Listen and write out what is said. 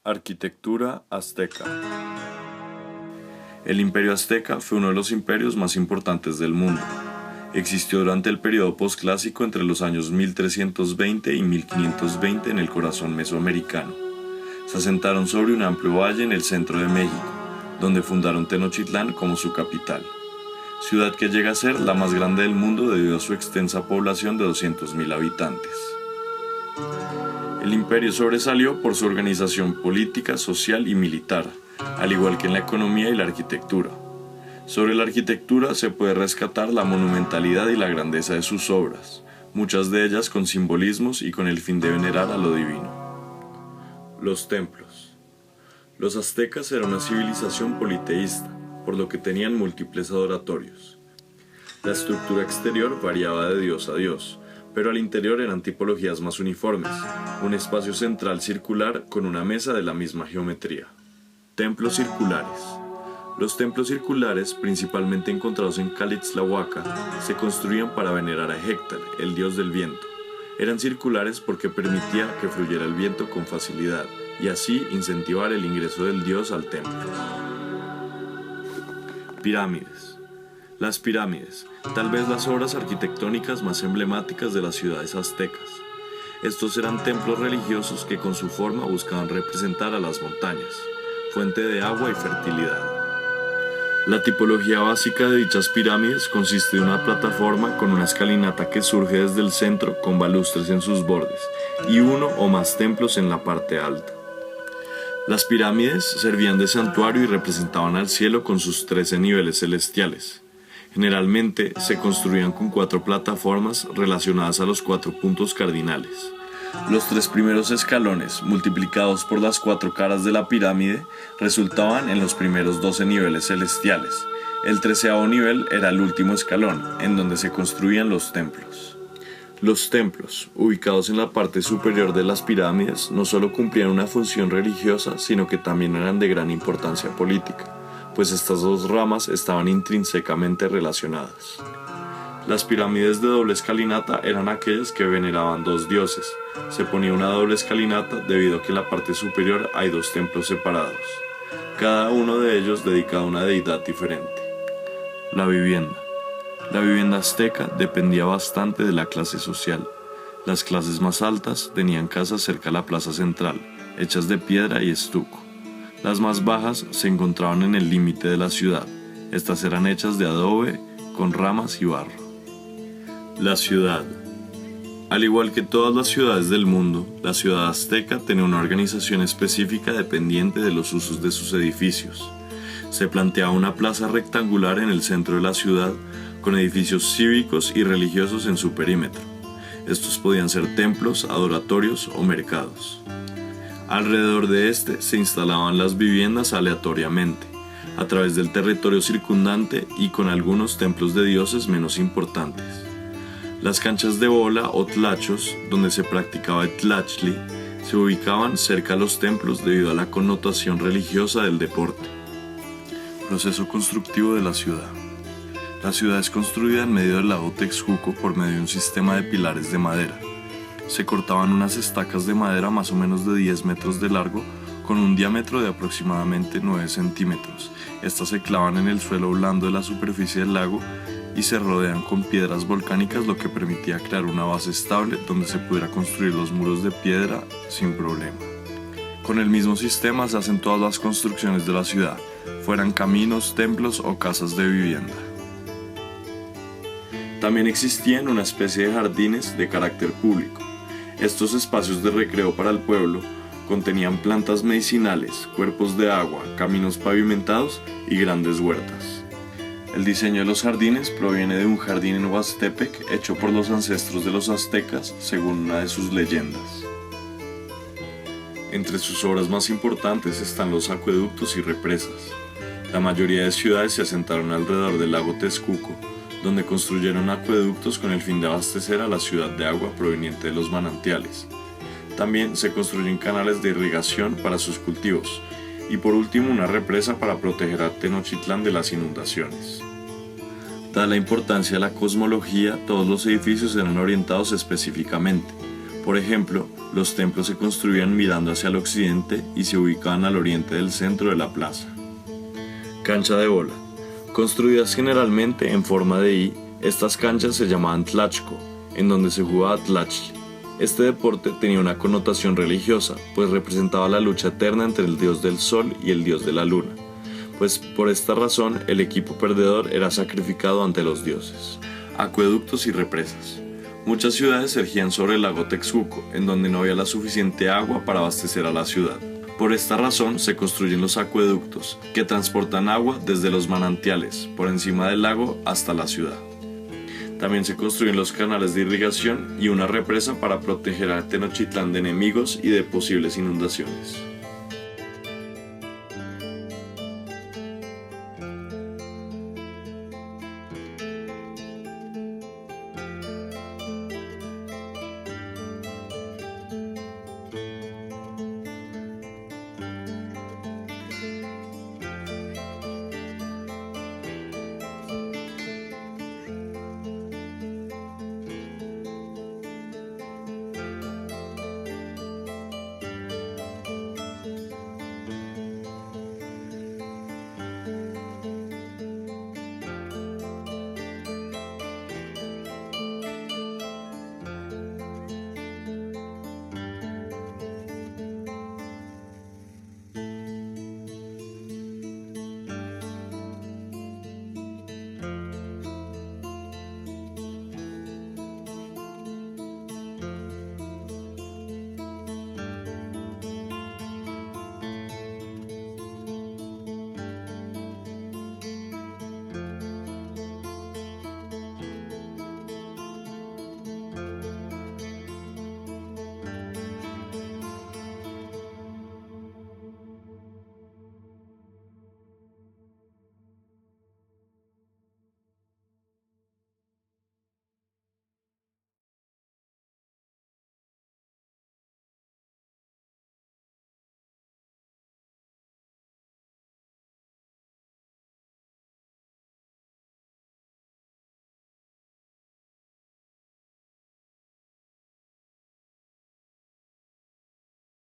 Arquitectura azteca. El imperio azteca fue uno de los imperios más importantes del mundo. Existió durante el periodo posclásico entre los años 1320 y 1520 en el corazón mesoamericano. Se asentaron sobre un amplio valle en el centro de México, donde fundaron Tenochtitlán como su capital, ciudad que llega a ser la más grande del mundo debido a su extensa población de 200.000 habitantes. El imperio sobresalió por su organización política, social y militar, al igual que en la economía y la arquitectura. Sobre la arquitectura se puede rescatar la monumentalidad y la grandeza de sus obras, muchas de ellas con simbolismos y con el fin de venerar a lo divino. Los templos. Los aztecas eran una civilización politeísta, por lo que tenían múltiples adoratorios. La estructura exterior variaba de dios a dios, pero al interior eran tipologías más uniformes, un espacio central circular con una mesa de la misma geometría. Templos circulares. Los templos circulares, principalmente encontrados en Calixtlahuaca, se construían para venerar a Héctor, el dios del viento. Eran circulares porque permitía que fluyera el viento con facilidad, y así incentivar el ingreso del dios al templo. Pirámides. Las pirámides, tal vez las obras arquitectónicas más emblemáticas de las ciudades aztecas. Estos eran templos religiosos que con su forma buscaban representar a las montañas, fuente de agua y fertilidad. La tipología básica de dichas pirámides consiste de una plataforma con una escalinata que surge desde el centro con balustres en sus bordes y uno o más templos en la parte alta. Las pirámides servían de santuario y representaban al cielo con sus 13 niveles celestiales. Generalmente se construían con 4 plataformas relacionadas a los 4 puntos cardinales. Los 3 primeros escalones, multiplicados por las 4 caras de la pirámide, resultaban en los primeros 12 niveles celestiales. El 13º nivel era el último escalón, en donde se construían los templos. Los templos, ubicados en la parte superior de las pirámides, no solo cumplían una función religiosa, sino que también eran de gran importancia política, pues estas dos ramas estaban intrínsecamente relacionadas. Las pirámides de doble escalinata eran aquellas que veneraban 2 dioses. Se ponía una doble escalinata debido a que en la parte superior hay 2 templos separados, cada uno de ellos dedicado a una deidad diferente. La vivienda. La vivienda azteca dependía bastante de la clase social. Las clases más altas tenían casas cerca a la plaza central, hechas de piedra y estuco. Las más bajas se encontraban en el límite de la ciudad. Estas eran hechas de adobe, con ramas y barro. La ciudad. Al igual que todas las ciudades del mundo, la ciudad azteca tenía una organización específica dependiente de los usos de sus edificios. Se planteaba una plaza rectangular en el centro de la ciudad, con edificios cívicos y religiosos en su perímetro. Estos podían ser templos, adoratorios o mercados. Alrededor de este se instalaban las viviendas aleatoriamente, a través del territorio circundante y con algunos templos de dioses menos importantes. Las canchas de bola o tlachos, donde se practicaba el tlachtli, se ubicaban cerca a los templos debido a la connotación religiosa del deporte. Proceso constructivo de la ciudad. La ciudad es construida en medio del lago Texcoco por medio de un sistema de pilares de madera. Se cortaban unas estacas de madera más o menos de 10 metros de largo con un diámetro de aproximadamente 9 centímetros. Estas se clavan en el suelo blando de la superficie del lago y se rodean con piedras volcánicas, lo que permitía crear una base estable donde se pudiera construir los muros de piedra sin problema. Con el mismo sistema se hacen todas las construcciones de la ciudad, fueran caminos, templos o casas de vivienda. También existían una especie de jardines de carácter público. Estos espacios de recreo para el pueblo contenían plantas medicinales, cuerpos de agua, caminos pavimentados y grandes huertas. El diseño de los jardines proviene de un jardín en Huastepec hecho por los ancestros de los aztecas, según una de sus leyendas. Entre sus obras más importantes están los acueductos y represas. La mayoría de ciudades se asentaron alrededor del lago Texcoco, donde construyeron acueductos con el fin de abastecer a la ciudad de agua proveniente de los manantiales. También se construyen canales de irrigación para sus cultivos, y por último una represa para proteger a Tenochtitlán de las inundaciones. Dada la importancia de la cosmología, todos los edificios eran orientados específicamente. Por ejemplo, los templos se construían mirando hacia el occidente y se ubicaban al oriente del centro de la plaza. Cancha de bola. Construidas generalmente en forma de I, estas canchas se llamaban tlachco, en donde se jugaba tlachli. Este deporte tenía una connotación religiosa, pues representaba la lucha eterna entre el dios del sol y el dios de la luna, pues por esta razón el equipo perdedor era sacrificado ante los dioses. Acueductos y represas. Muchas ciudades se erigían sobre el lago Texcoco, en donde no había la suficiente agua para abastecer a la ciudad. Por esta razón se construyen los acueductos, que transportan agua desde los manantiales, por encima del lago, hasta la ciudad. También se construyen los canales de irrigación y una represa para proteger a Tenochtitlán de enemigos y de posibles inundaciones.